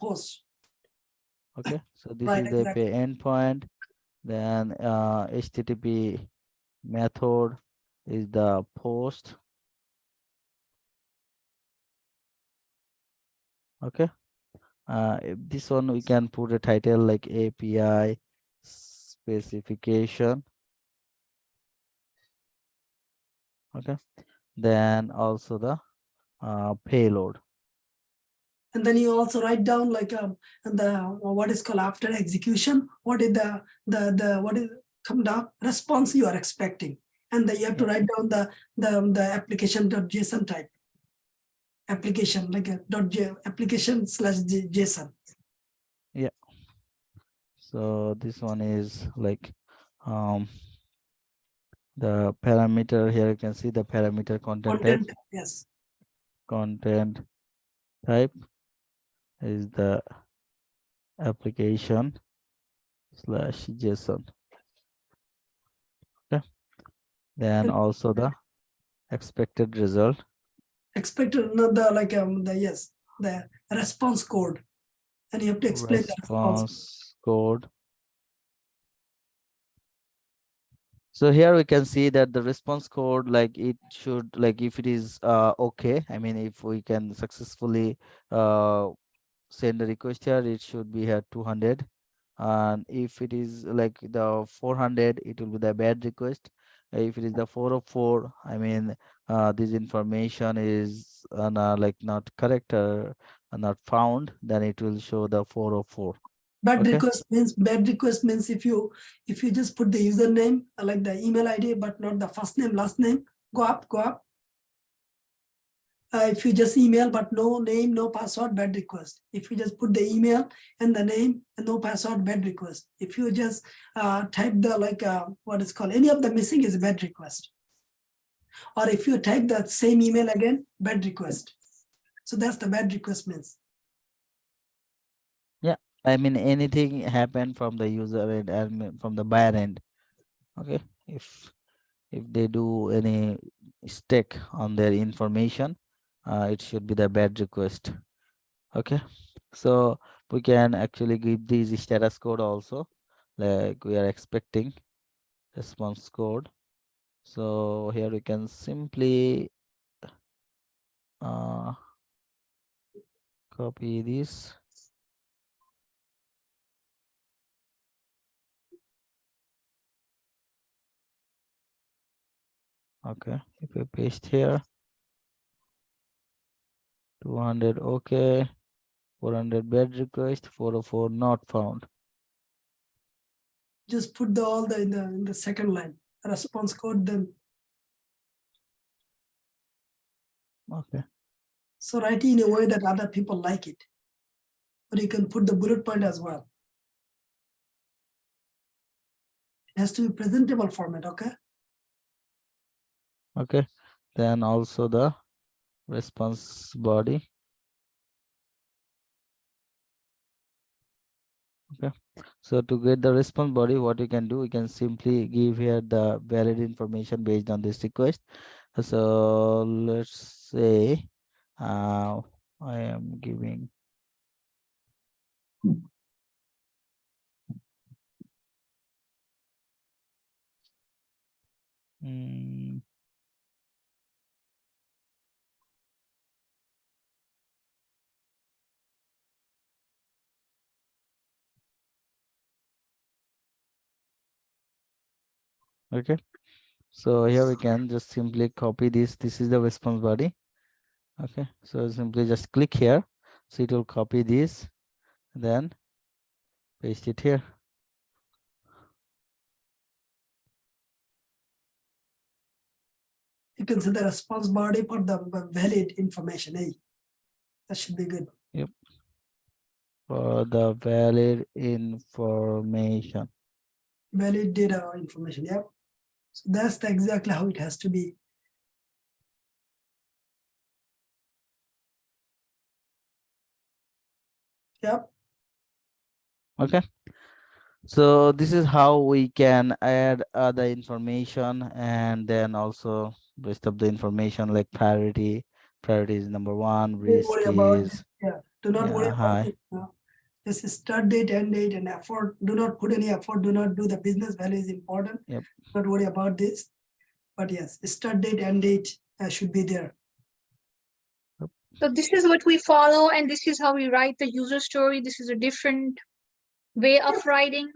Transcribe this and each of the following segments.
host. Okay, so this Right, is the exactly. API endpoint. Then HTTP method is the post. Okay, this one we can put a title like API specification. Okay, then also the payload. And then you also write down like and the what is called after execution, what is the what is come down response you are expecting, and then you have to Yeah, write down the application.json type application like a application slash JSON. yeah. So this one is like um the parameter. Here you can see the parameter content type. Content, yes. Content type is the application slash JSON. Okay. Then And also the expected result. expected no, the like the yes the response code, and you have to explain the response. Response code. So here we can see that the response code, like it should, like if it is okay, I mean if we can successfully send a request here, it should be here 200. And if it is like the 400, it will be the bad request. If it is the 404, I mean this information is like not correct or not found, then it will show the 404. Okay. Bad request means if you just put the username like the email ID but not the first name last name, go up. If you just email but no name, no password, bad request. If you just put the email and the name and no password, bad request. If you just type the like what is called any of the missing is a bad request. Or if you type that same email again, bad request. So that's the bad request means. Yeah, I mean anything happen from the user end and from the buyer end. Okay, if they do any mistake on their information, it should be the bad request. Okay, so we can actually give these status code also, like we are expecting response code. So here we can simply uh, copy this. Okay, if we paste here 200, okay, 400 bad request, 404 not found. Just put all the in the second line response code then. Okay, So write it in a way that other people like it. But you can put the bullet point as well. It has to be presentable format, okay? okay, then also the response body. Okay, so to get the response body, what you can do, we can simply give here the valid information based on this request. So let's say I am giving mm, okay. So here we can just simply copy this. This is the response body. Okay, so simply just click here. So it will copy this, then paste it here. You can see the response body for the valid information. Hey, that should be good. Yep. For the valid information. Valid data information. Yep. So that's exactly how it has to be. Yep. Okay. So this is how we can add other information, and then also rest of the information like priority. Priority is number one, Don't risk worry about it. is Yeah. Do not worry Yeah, about hi. it. This is start date, end date, and effort. Do not put any effort. Do not do the business value is important. Yep. Not worry about this. But yes, start date, end date should be there. So this is what we follow, and this is how we write the user story. This is a different way of writing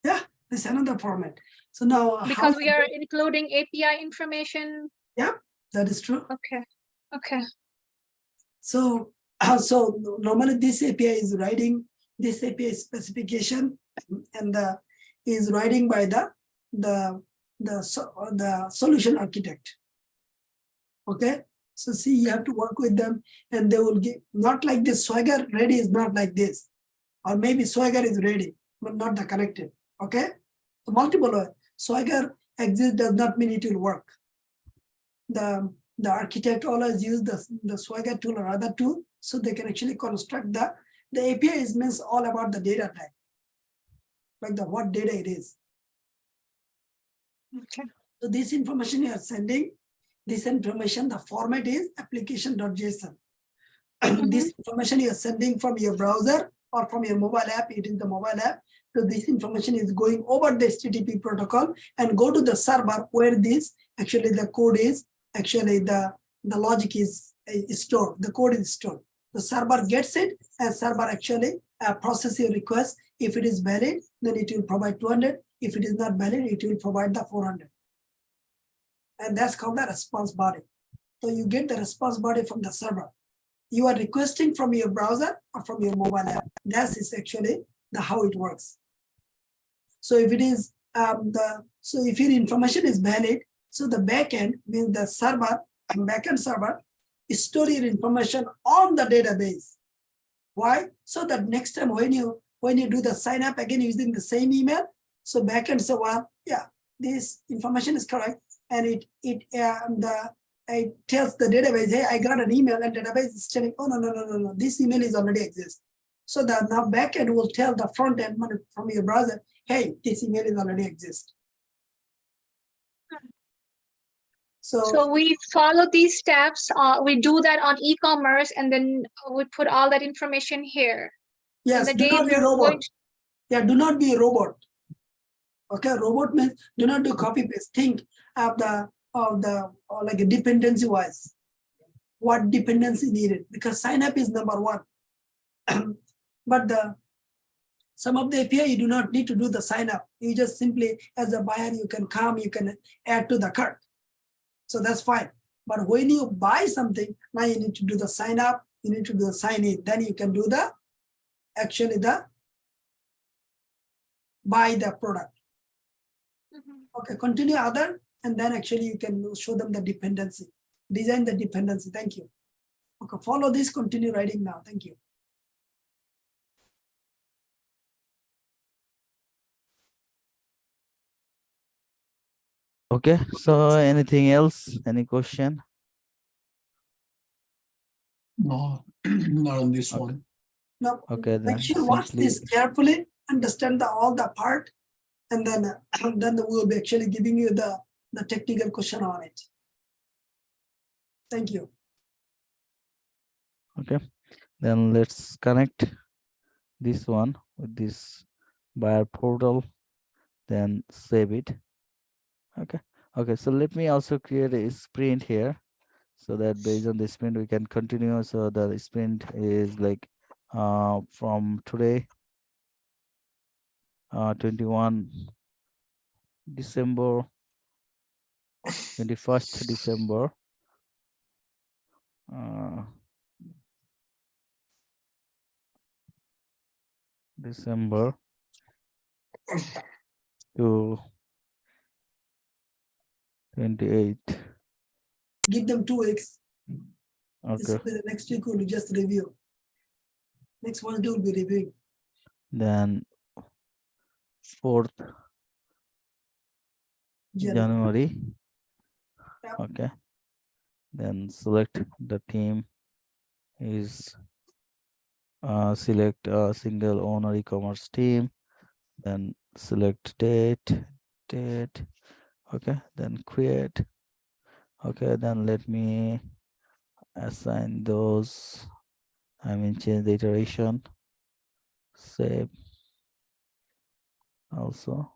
Yeah, this is another format. So now because we are including API information. Yeah, that is true. Okay. Okay. So normally this API is writing this API specification and is writing by the solution architect. Okay, so see, you have to work with them, and they will give not like this. Swagger ready is not like this, or maybe Swagger is ready, but not the connected. Okay, so multiple Swagger exists does not mean it will work. The architect always use the Swagger tool or other tool, so they can actually construct the API is means all about the data type, like the what data it is. Okay. So this information you are sending, this information, the format is application.json. This information you are sending from your browser or from your mobile app, it is the mobile app. So this information is going over the HTTP protocol and go to the server where this actually the code is, actually the logic is stored, the code is stored. The server gets it, and server actually process your request. If it is valid, then it will provide 200. If it is not valid, it will provide the 400. And that's called the response body. So you get the response body from the server. You are requesting from your browser or from your mobile app. That is actually the how it works. So if it is if your information is valid, so the backend means the server and backend server store your information on the database. Why? So that next time when you do the sign up again using the same email, so backend say, well, yeah, this information is correct, and it tells the database, hey, I got an email, and database is telling, oh no, this email is already exists. So that now backend will tell the front end from your browser, hey, this email is already exist. So we follow these steps. We do that on e-commerce, and then we put all that information here. Yes, and do not be a robot. Yeah, do not be a robot. Okay, robot means do not do copy paste. Think of like a dependency wise. What dependency needed? Because sign up is number one. But some of the API you do not need to do the sign up. You just simply, as a buyer, you can come, you can add to the cart. So that's fine. But when you buy something, now you need to do the sign up, you need to do the sign in. Then you can do the buy the product. Okay, continue other, and then actually you can show them the dependency. Design the dependency. Thank you. Okay, follow this, continue writing now. Thank you. Okay, so anything else? Any question? No, not on this one. Now, Okay, then make sure watch this carefully, understand all the part, and then we'll be actually giving you the technical question on it. Thank you. Okay, then let's connect this one with this buyer portal, then save it. Okay, so let me also create a sprint here, so that based on the sprint we can continue. So the sprint is like from today, 21 December, 21st December, December to 28. Give them 2 weeks. Okay, The next week we'll just review. Next one will be reviewing. then 4th January. Yep. Okay, then select the team is select a single owner e-commerce team, then select date. Okay, then create. Okay, then let me assign those I mean, change the iteration. Save. Also.